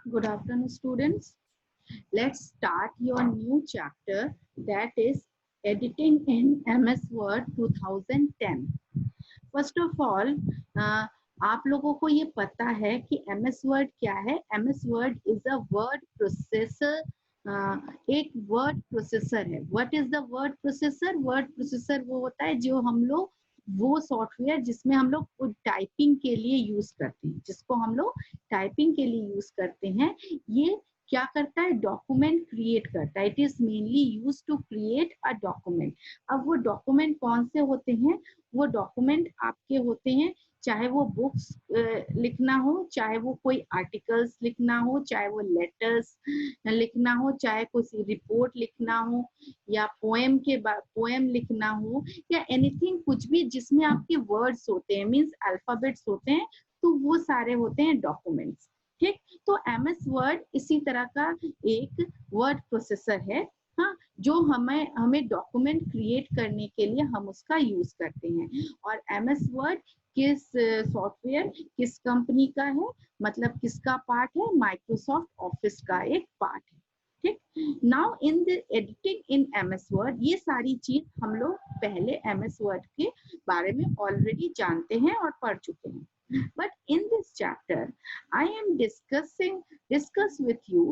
Good afternoon, students. Let's start your new chapter, that is editing in MS Word 2010. First of all, आप लोगों को ये पता है कि MS Word क्या है? MS Word is a word processor. एक वर्ड प्रोसेसर है. What is the word processor? Word processor वो होता है जो हम लोग वो सॉफ्टवेयर जिसमें हम लोग टाइपिंग के लिए यूज करते हैं, जिसको हम लोग टाइपिंग के लिए यूज करते हैं. ये क्या करता है? डॉक्यूमेंट क्रिएट करता है. It is mainly use to create a document. अब वो डॉक्यूमेंट कौन से होते हैं? वो डॉक्यूमेंट आपके होते हैं, चाहे वो बुक्स लिखना हो, चाहे वो कोई आर्टिकल्स लिखना हो, चाहे वो लेटर्स लिखना हो, चाहे कोई रिपोर्ट लिखना हो, या पोएम लिखना हो, या एनीथिंग, कुछ भी जिसमें आपके वर्ड्स होते हैं, मींस अल्फाबेट्स होते हैं, तो वो सारे होते हैं डॉक्यूमेंट्स. ठीक, तो एमएस वर्ड इसी तरह का एक वर्ड प्रोसेसर है. हाँ, जो हमें डॉक्यूमेंट क्रिएट करने के लिए हम उसका यूज करते हैं. और एमएस वर्ड किस सॉफ्टवेयर, किस कंपनी का है, मतलब किसका पार्ट है? माइक्रोसॉफ्ट ऑफिस का एक पार्ट है. ठीक, now in the editing in MS word, ये सारी चीज हम लोग पहले एमएस वर्ड के बारे में ऑलरेडी जानते हैं और पढ़ चुके हैं. But in this chapter, I am discuss with you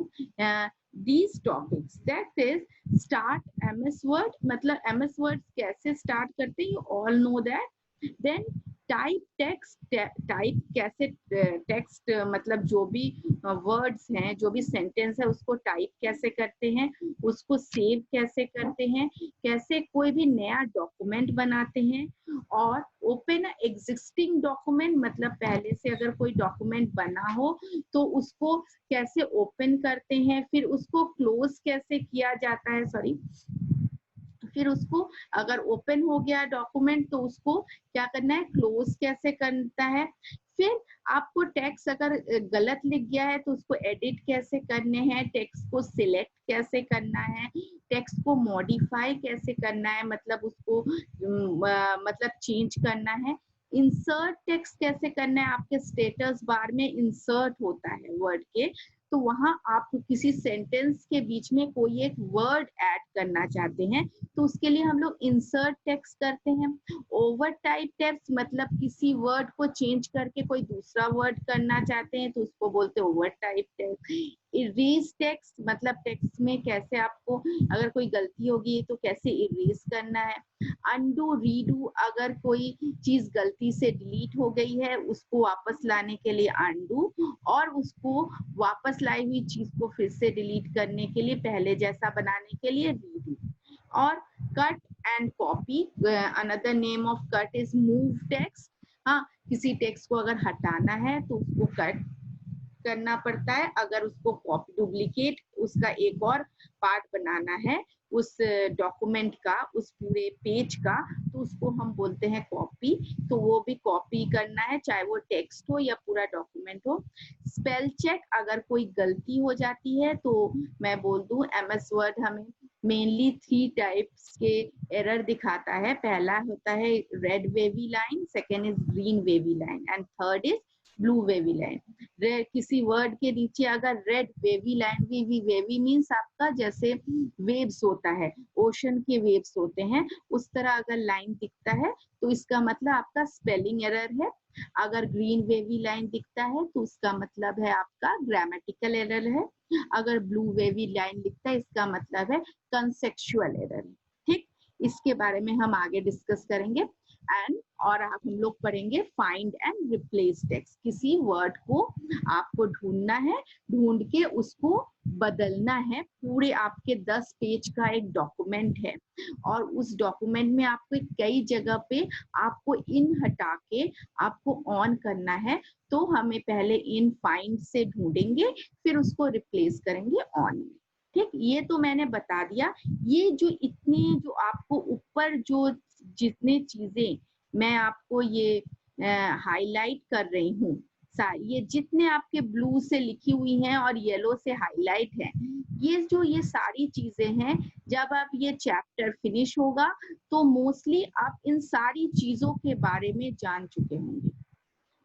these topics. That is, start MS Word. मतलब MS Word कैसे start करते हैं? You all know that. Then type text. Type कैसे टेक्स्ट, मतलब जो भी वर्ड्स हैं, जो भी सेंटेंस है, उसको टाइप कैसे करते हैं, उसको सेव कैसे करते हैं, कैसे कोई भी नया डॉक्यूमेंट बनाते हैं, और ओपन एग्जिस्टिंग डॉक्यूमेंट, मतलब पहले से अगर कोई डॉक्यूमेंट बना हो तो उसको कैसे ओपन करते हैं, फिर उसको क्लोज कैसे किया जाता है, फिर उसको अगर ओपन हो गया डॉक्यूमेंट तो उसको क्या करना है? क्लोज कैसे करता है. फिर आपको टेक्स्ट अगर गलत लिख गया है तो उसको एडिट कैसे करने हैं, टेक्स्ट को सिलेक्ट कैसे करना है, टेक्स्ट को मॉडिफाई कैसे करना है, मतलब उसको मतलब चेंज करना है. इंसर्ट टेक्स्ट कैसे करना है? आपके स्टेटस बार में इंसर्ट होता है वर्ड के, तो वहां आप किसी सेंटेंस के बीच में कोई एक वर्ड ऐड करना चाहते हैं तो उसके लिए हम लोग इंसर्ट टेक्स्ट करते हैं. ओवर टाइप टेक्स्ट, मतलब किसी वर्ड को चेंज करके कोई दूसरा वर्ड करना चाहते हैं तो उसको बोलते हैं over type text. Erase text, मतलब टेक्स्ट में कैसे आपको अगर कोई गलती होगी तो कैसे इरेज करना है. अनडू रीडू, अगर कोई चीज गलती से डिलीट हो गई है उसको वापस लाने के लिए अनडू, और उसको वापस लाई हुई चीज को फिर से डिलीट करने के लिए, पहले जैसा बनाने के लिए रीडू. और cut and copy, another name of cut is move text. हाँ, किसी टेक्स्ट को अगर हटाना है तो उसको कट करना पड़ता है. अगर उसको कॉपी डुप्लीकेट उसका एक और पार्ट बनाना है उस डॉक्यूमेंट का, उस पूरे पेज का, तो उसको हम बोलते हैं कॉपी. तो वो भी कॉपी करना है, चाहे वो टेक्स्ट हो या पूरा डॉक्यूमेंट हो. स्पेल चेक, अगर कोई गलती हो जाती है तो मैं बोल दूं एमएस वर्ड हमें मेनली 3 टाइप्स के एरर दिखाता है. पहला होता है red wavy line, second is green wavy line, and third is blue wavy line. किसी वर्ड के नीचे अगर red wavy line, wavy means आपका जैसे वेव्स होता है, ओशन के वेव्स होते हैं, उस तरह अगर लाइन दिखता है तो इसका मतलब आपका स्पेलिंग एरर है. अगर ग्रीन वेवी लाइन दिखता है तो उसका मतलब है आपका ग्रामेटिकल एरर है. अगर ब्लू वेवी लाइन दिखता है इसका मतलब है कंसेप्चुअल एरर. ठीक, इसके बारे में हम आगे डिस्कस करेंगे. और हम लोग पढ़ेंगे फाइंड एंड रिप्लेस टेक्स्ट. किसी वर्ड को आपको ढूंढना है, ढूंढ के उसको बदलना है. पूरे आपके 10 पेज का एक डॉक्यूमेंट है और उस डॉक्यूमेंट में आपको कई जगह पे आपको इन हटा के आपको ऑन करना है. तो हमें पहले इन फाइंड से ढूंढेंगे, फिर उसको रिप्लेस करेंगे ऑन में. ठीक, ये तो मैंने बता दिया. ये जो इतने जो आपको ऊपर जो जितने चीजें मैं आपको ये हाईलाइट कर रही हूँ, ये जितने आपके ब्लू से लिखी हुई हैं और येलो से हाईलाइट है, ये सारी चीजें हैं. जब आप ये चैप्टर फिनिश होगा तो मोस्टली आप इन सारी चीजों के बारे में जान चुके होंगे.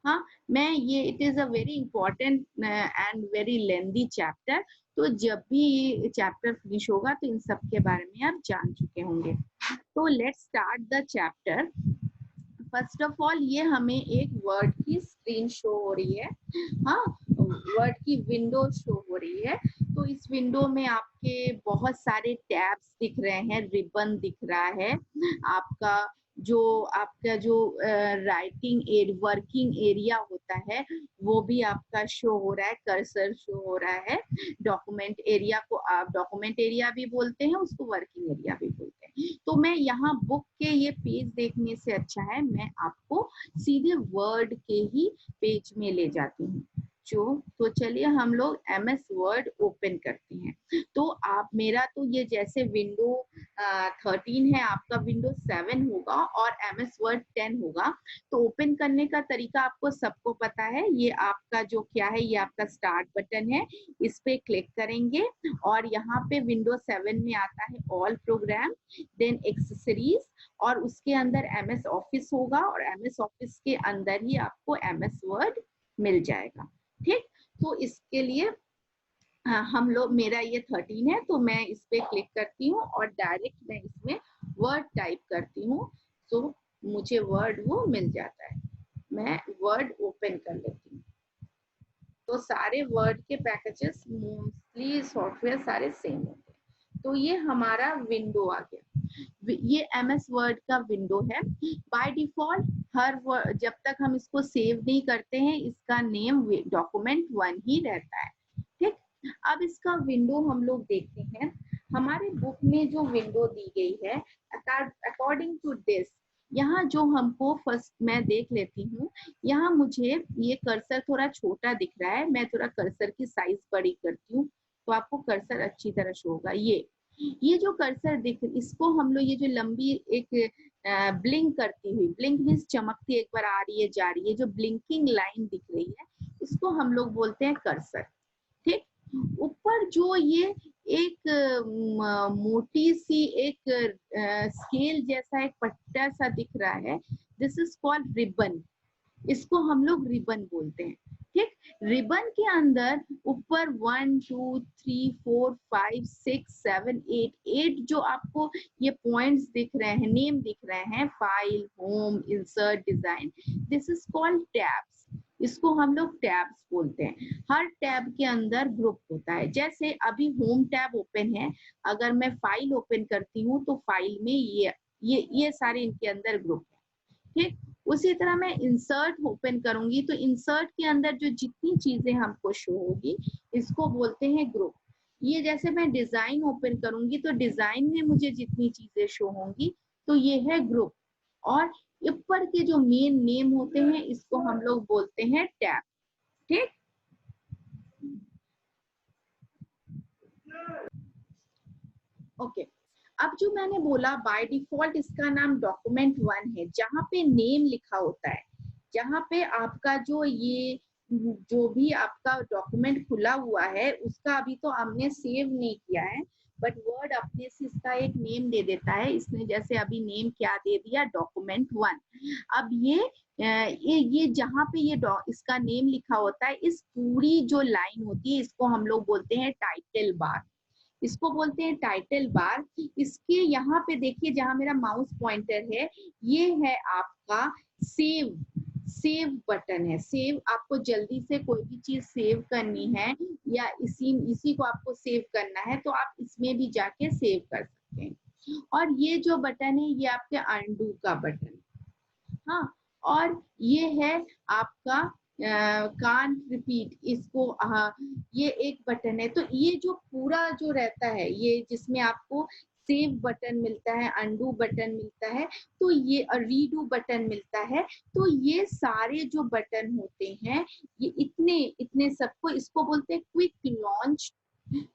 हाँ, मैं ये it is a very important and very lengthy chapter, तो जब भी ये चैप्टर फिनिश होगा तो इन सब के बारे में आप जान चुके होंगे। तो let's start the chapter. First of all ये हमें एक वर्ड की स्क्रीन शो हो रही है, हाँ, वर्ड की विंडो शो हो रही है। तो इस विंडो में आपके बहुत सारे टैब्स दिख रहे हैं, रिबन दिख रहा है, आपका जो राइटिंग वर्किंग एरिया होता है वो भी आपका शो हो रहा है, कर्सर शो हो रहा है। डॉक्यूमेंट एरिया को आप डॉक्यूमेंट एरिया भी बोलते हैं, उसको वर्किंग एरिया भी बोलते हैं। तो मैं यहाँ बुक के ये पेज देखने से अच्छा है मैं आपको सीधे वर्ड के ही पेज में ले जाती हूँ। तो चलिए हम लोग एमएस वर्ड ओपन करते हैं। तो आप मेरा तो ये जैसे विंडो 13 है, आपका विंडो 7 होगा और एमएस वर्ड 10 होगा। तो ओपन करने का तरीका आपको सबको पता है, ये आपका जो क्या है, ये आपका स्टार्ट बटन है, इस पे क्लिक करेंगे और यहाँ पे विंडो 7 में आता है ऑल प्रोग्राम, देन एक्सेसरीज, और उसके अंदर एमएस ऑफिस होगा और एमएस ऑफिस के अंदर ही आपको एमएस वर्ड मिल जाएगा। ठीक, तो इसके लिए हम लोग मेरा ये 13 है तो मैं इस पे क्लिक करती हूँ और डायरेक्ट मैं इसमें वर्ड टाइप करती हूँ, तो मुझे वर्ड वो मिल जाता है। मैं वर्ड ओपन कर लेती हूँ। तो सारे वर्ड के पैकेजेस मोस्टली सॉफ्टवेयर सारे सेम होते हैं। तो ये हमारा विंडो आ गया, ये एमएस वर्ड का विंडो है। बाय डिफॉल्ट जब तक हम इसको सेव नहीं करते हैं इसका नेम डॉक्यूमेंट 1 ही रहता है। ठीक, अब इसका विंडो हम लोग देखते हैं। हमारे बुक में जो विंडो दी गई है, अकॉर्डिंग टू दिस, यहाँ जो हमको फर्स्ट मैं देख लेती हूँ, यहाँ मुझे ये कर्सर थोड़ा छोटा दिख रहा है, मैं थोड़ा कर्सर की साइज बड़ी करती हूँ तो आपको कर्सर अच्छी तरह शो होगा। ये जो कर्सर दिख, इसको हम लोग, ये जो लंबी एक ब्लिंक करती हुई, ब्लिंक मीन्स चमकती, एक बार आ रही है जा रही है, जो ब्लिंकिंग लाइन दिख रही है, इसको हम लोग बोलते हैं कर्सर। ठीक, ऊपर जो ये एक मोटी सी एक स्केल जैसा एक पट्टा सा दिख रहा है, दिस इज कॉल्ड रिबन, इसको हम लोग रिबन बोलते हैं। ठीक, रिबन के अंदर ऊपर 1 2 3 4 5 6 7 8 जो आपको ये पॉइंट्स दिख रहे हैं, नेम दिख रहे हैं, file, home, insert, design, this is called tabs, इसको हम लोग टैब्स बोलते हैं। हर टैब के अंदर ग्रुप होता है, जैसे अभी होम टैब ओपन है, अगर मैं फाइल ओपन करती हूँ तो फाइल में ये सारे इनके अंदर ग्रुप है। ठीक, उसी तरह मैं इंसर्ट ओपन करूंगी तो इंसर्ट के अंदर जो जितनी चीजें हमको शो होगी इसको बोलते हैं ग्रुप। ये जैसे मैं डिजाइन ओपन करूंगी तो डिजाइन में मुझे जितनी चीजें शो होंगी तो ये है ग्रुप। और ऊपर के जो मेन नेम होते हैं इसको हम लोग बोलते हैं टैब। ठीक, ओके, अब जो मैंने बोला बाय डिफॉल्ट इसका नाम डॉक्यूमेंट 1 है, जहां पे नेम लिखा होता है, जहां पे आपका जो भी आपका डॉक्यूमेंट खुला हुआ है उसका अभी तो हमने सेव नहीं किया है, बट वर्ड अपने से इसका एक नेम दे देता है। इसने जैसे अभी नेम क्या दे दिया, डॉक्यूमेंट 1। अब ये जहाँ पे इसका नेम लिखा होता है, इस पूरी जो लाइन होती है इसको हम लोग बोलते हैं टाइटल बार, इसको बोलते हैं टाइटल बार। इसके यहाँ पे देखिए जहां मेरा माउस पॉइंटर है, ये है आपका सेव सेव बटन है। सेव, आपको जल्दी से कोई भी चीज सेव करनी है या इसी को आपको सेव करना है तो आप इसमें भी जाके सेव कर सकते हैं। और ये जो बटन है ये आपके अनडू का बटन, हाँ, और ये है आपका कान रिपीट, इसको ये एक बटन है। तो ये जो पूरा जो रहता है, ये जिसमें आपको सेव बटन मिलता है, अनडू बटन मिलता है, तो ये रीडू बटन मिलता है, तो ये सारे जो बटन होते हैं ये इतने इतने सबको, इसको बोलते हैं क्विक लॉन्च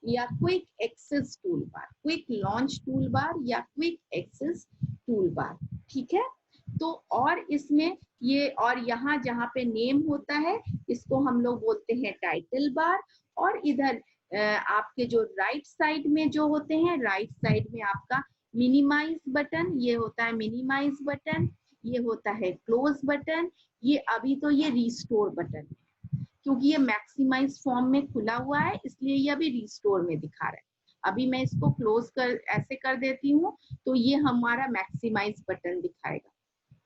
या quick access tool bar, quick launch tool bar या क्विक एक्सेस टूल बार। ठीक है, तो और इसमें ये, और यहाँ जहाँ पे नेम होता है इसको हम लोग बोलते हैं टाइटल बार। और इधर आपके जो राइट साइड में जो होते हैं, राइट साइड में आपका मिनिमाइज बटन, ये होता है मिनिमाइज बटन। ये होता है क्लोज बटन। ये अभी तो ये रिस्टोर बटन है, क्योंकि ये मैक्सिमाइज फॉर्म में खुला हुआ है इसलिए ये अभी रिस्टोर में दिखा रहा है। अभी मैं इसको क्लोज कर ऐसे कर देती हूँ तो ये हमारा मैक्सिमाइज बटन दिखाएगा।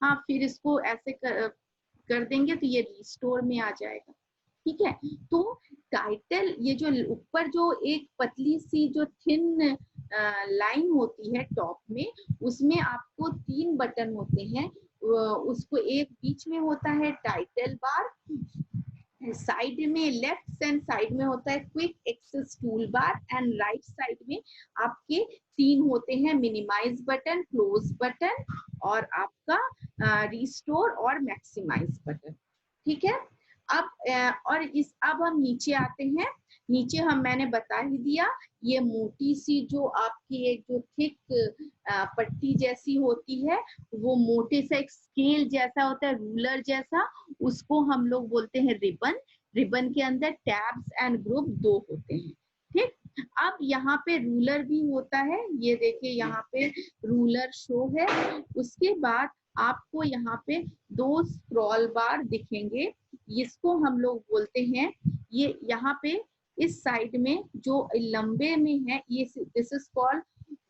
हाँ, फिर इसको ऐसे कर देंगे तो ये रिस्टोर में आ जाएगा। ठीक है, तो टाइटल, ये जो ऊपर जो एक पतली सी जो थिन लाइन होती है टॉप में, उसमें आपको 3 बटन होते हैं। उसको एक बीच में होता है टाइटल बार, साइड में लेफ्ट हैंड साइड में होता है quick access tool bar, and right side में आपके 3 होते हैं, मिनिमाइज बटन, क्लोज बटन और आपका रिस्टोर और मैक्सिमाइज बटन। ठीक है, अब हम नीचे आते हैं। नीचे मैंने बता ही दिया, ये मोटी सी जो आपकी एक जो थिक पट्टी जैसी होती है, वो मोटे सा एक स्केल जैसा होता है, रूलर जैसा, उसको हम लोग बोलते हैं रिबन। रिबन के अंदर टैब्स एंड ग्रुप 2 होते हैं। ठीक, अब यहाँ पे रूलर भी होता है, ये देखिए यहाँ पे रूलर शो है। उसके बाद आपको यहाँ पे 2 स्क्रॉल बार दिखेंगे, इसको हम लोग बोलते हैं, ये यहाँ पे इस साइड में जो लंबे में है, ये this is called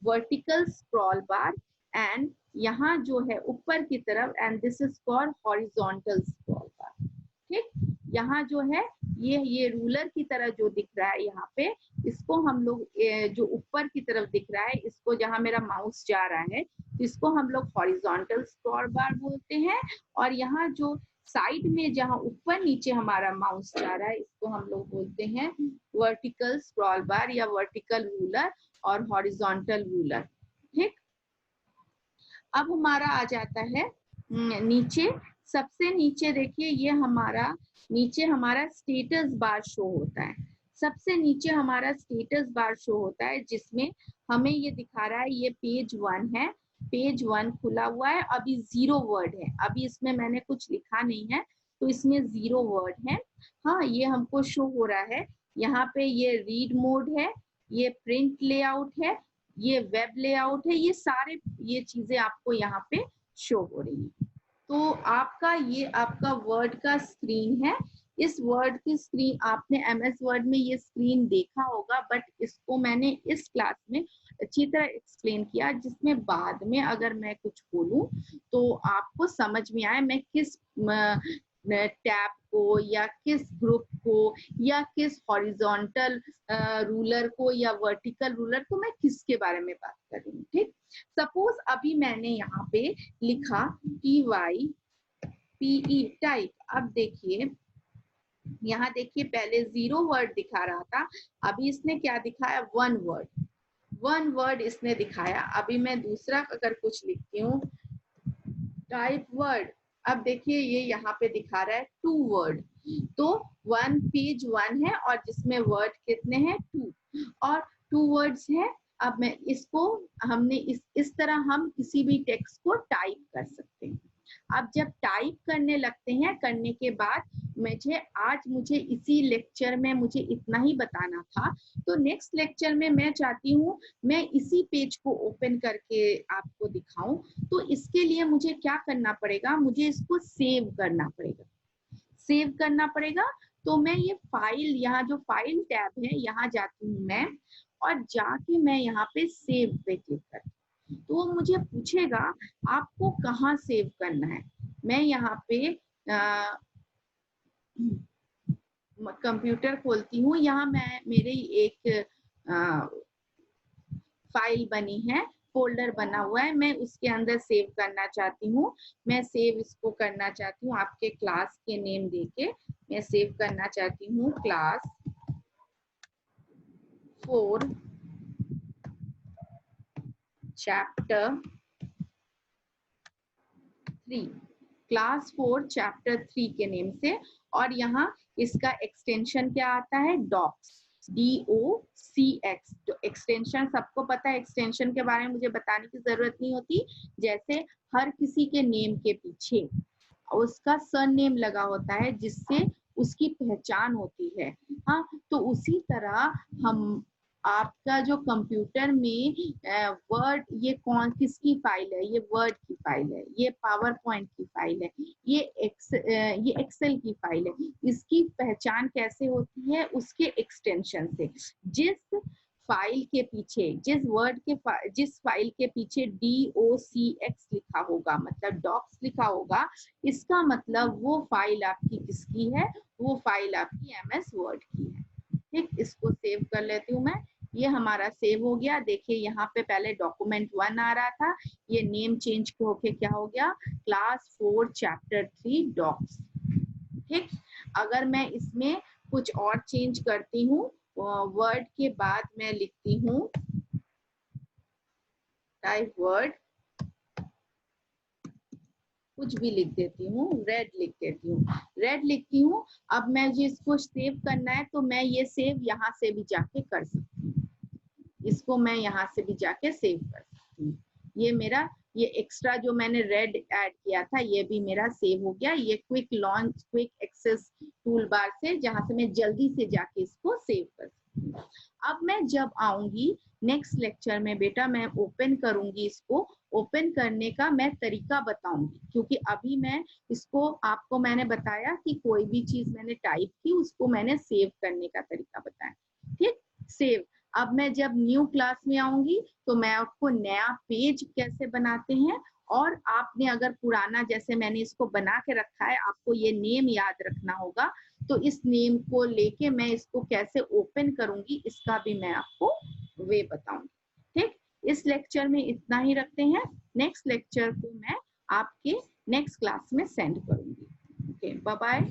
vertical scroll bar, and यहाँ जो है ऊपर की तरफ, and this is called horizontal scroll बार। ठीक, यहाँ जो है ये रूलर की तरह जो दिख रहा है यहाँ पे, इसको हम लोग जो ऊपर की तरफ दिख रहा है, इसको जहाँ मेरा माउस जा रहा है, इसको हम लोग हॉरिजॉन्टल स्क्रॉल बार बोलते हैं। और यहाँ जो साइड में जहाँ ऊपर नीचे हमारा माउस जा रहा है, इसको हम लोग बोलते हैं वर्टिकल स्क्रॉल बार या वर्टिकल रूलर और हॉरिजॉन्टल रूलर। ठीक, अब हमारा आ जाता है नीचे। सबसे नीचे देखिए, ये हमारा नीचे हमारा स्टेटस बार शो होता है। सबसे नीचे हमारा स्टेटस बार शो होता है, जिसमें हमें ये दिखा रहा है, ये पेज 1 है। पेज 1 खुला हुआ है, अभी 0 वर्ड है, अभी इसमें मैंने कुछ लिखा नहीं है तो इसमें 0 वर्ड है। हाँ, ये हमको शो हो रहा है। यहाँ पे ये रीड मोड है, ये प्रिंट लेआउट है, ये वेब लेआउट है, ये सारे ये चीजें आपको यहाँ पे शो हो रही है। तो आपका ये आपका वर्ड का स्क्रीन है। इस वर्ड की स्क्रीन आपने MS वर्ड में ये स्क्रीन देखा होगा, बट इसको मैंने इस क्लास में अच्छी तरह एक्सप्लेन किया, जिसमें बाद में अगर मैं कुछ बोलूं तो आपको समझ में आए मैं किस टैब को या किस ग्रुप को या किस हॉरिजॉन्टल रूलर को या वर्टिकल रूलर को मैं किसके बारे में बात कर रही हूँ। ठीक, सपोज अभी मैंने यहाँ पे लिखा TYPE टाइप। अब देखिए, यहाँ देखिए पहले 0 वर्ड दिखा रहा था, अभी इसने क्या दिखाया, 1 वर्ड इसने दिखाया। अभी मैं दूसरा अगर कुछ लिखती हूँ टाइप वर्ड, अब देखिए ये यहाँ पे दिखा रहा है 2 वर्ड। तो पेज 1 है और जिसमें वर्ड कितने हैं, 2, और 2 वर्ड्स हैं। अब मैं इसको हमने इस तरह हम किसी भी टेक्स्ट को टाइप कर सकते हैं। अब जब टाइप करने लगते हैं, करने के बाद मुझे इसी लेक्चर में मुझे इतना ही बताना था, तो नेक्स्ट लेक्चर में मैं चाहती हूँ मैं इसी पेज को ओपन करके आपको दिखाऊं। तो इसके लिए मुझे क्या करना पड़ेगा, मुझे इसको सेव करना पड़ेगा। तो मैं ये फाइल, यहाँ जो फाइल टैब है, यहाँ जाती हूँ मैं, और जाके मैं यहाँ पे सेव पे क्लिक करती हूँ। तो वो मुझे पूछेगा आपको कहाँ सेव करना है। मैं यहाँ पे कंप्यूटर खोलती हूँ, यहाँ मैं मेरे एक फाइल बनी है, फोल्डर बना हुआ है, मैं उसके अंदर सेव करना चाहती हूँ। मैं सेव इसको करना चाहती हूँ आपके क्लास के नेम देके, मैं सेव करना चाहती हूँ क्लास 4 चैप्टर 3, क्लास 4 चैप्टर 3 के नेम से। और यहाँ इसका एक्सटेंशन क्या आता है, डॉक्स, DOCX। जो एक्सटेंशन सबको पता है, एक्सटेंशन के बारे में मुझे बताने की जरूरत नहीं होती। जैसे हर किसी के नेम के पीछे उसका सरनेम लगा होता है, जिससे उसकी पहचान होती है। हाँ, तो उसी तरह हम आपका जो कंप्यूटर में वर्ड, ये कौन किसकी फाइल है, ये वर्ड की फाइल है, ये पावर पॉइंट की फाइल है, ये एक्सेल की फाइल है। इसकी पहचान कैसे होती है, उसके एक्सटेंशन से। जिस फाइल के पीछे, जिस फाइल के पीछे DOCX लिखा होगा, मतलब डॉक्स लिखा होगा, इसका मतलब वो फाइल आपकी किसकी है, वो फाइल आपकी MS वर्ड की है। ठीक, इसको सेव कर लेती हूँ मैं। ये हमारा सेव हो गया। देखिए यहाँ पे पहले डॉक्यूमेंट 1 आ रहा था, ये नेम चेंज होके क्या हो गया, क्लास 4 चैप्टर 3 डॉक्स। ठीक, अगर मैं इसमें कुछ और चेंज करती हूँ, वर्ड के बाद मैं लिखती हूँ टाइप वर्ड, कुछ भी लिख देती हूँ, रेड लिख देती हूँ, रेड लिखती हूँ। अब मैं जिसको सेव करना है तो मैं ये सेव यहाँ से भी जाके कर सकती हूँ, इसको मैं यहाँ से भी जाके सेव कर सकती हूँ। ये मेरा, ये एक्स्ट्रा जो मैंने रेड ऐड किया था, ये भी मेरा सेव हो गया। ये quick launch, quick access tool bar से, जहां से मैं जल्दी से जाके इसको सेव कर सकती हूँ। अब मैं जब आऊंगी नेक्स्ट लेक्चर में बेटा, मैं ओपन करूंगी इसको, ओपन करने का मैं तरीका बताऊंगी, क्योंकि अभी मैं इसको, आपको मैंने बताया कि कोई भी चीज मैंने टाइप की, उसको मैंने सेव करने का तरीका बताया। ठीक, सेव। अब मैं जब न्यू क्लास में आऊंगी तो मैं आपको नया पेज कैसे बनाते हैं, और आपने अगर पुराना, जैसे मैंने इसको बना के रखा है, आपको ये नेम याद रखना होगा, तो इस नेम को लेके मैं इसको कैसे ओपन करूंगी, इसका भी मैं आपको वे बताऊंगी। ठीक, इस लेक्चर में इतना ही रखते हैं। नेक्स्ट लेक्चर को मैं आपके नेक्स्ट क्लास में सेंड करूंगी। Okay, bye bye.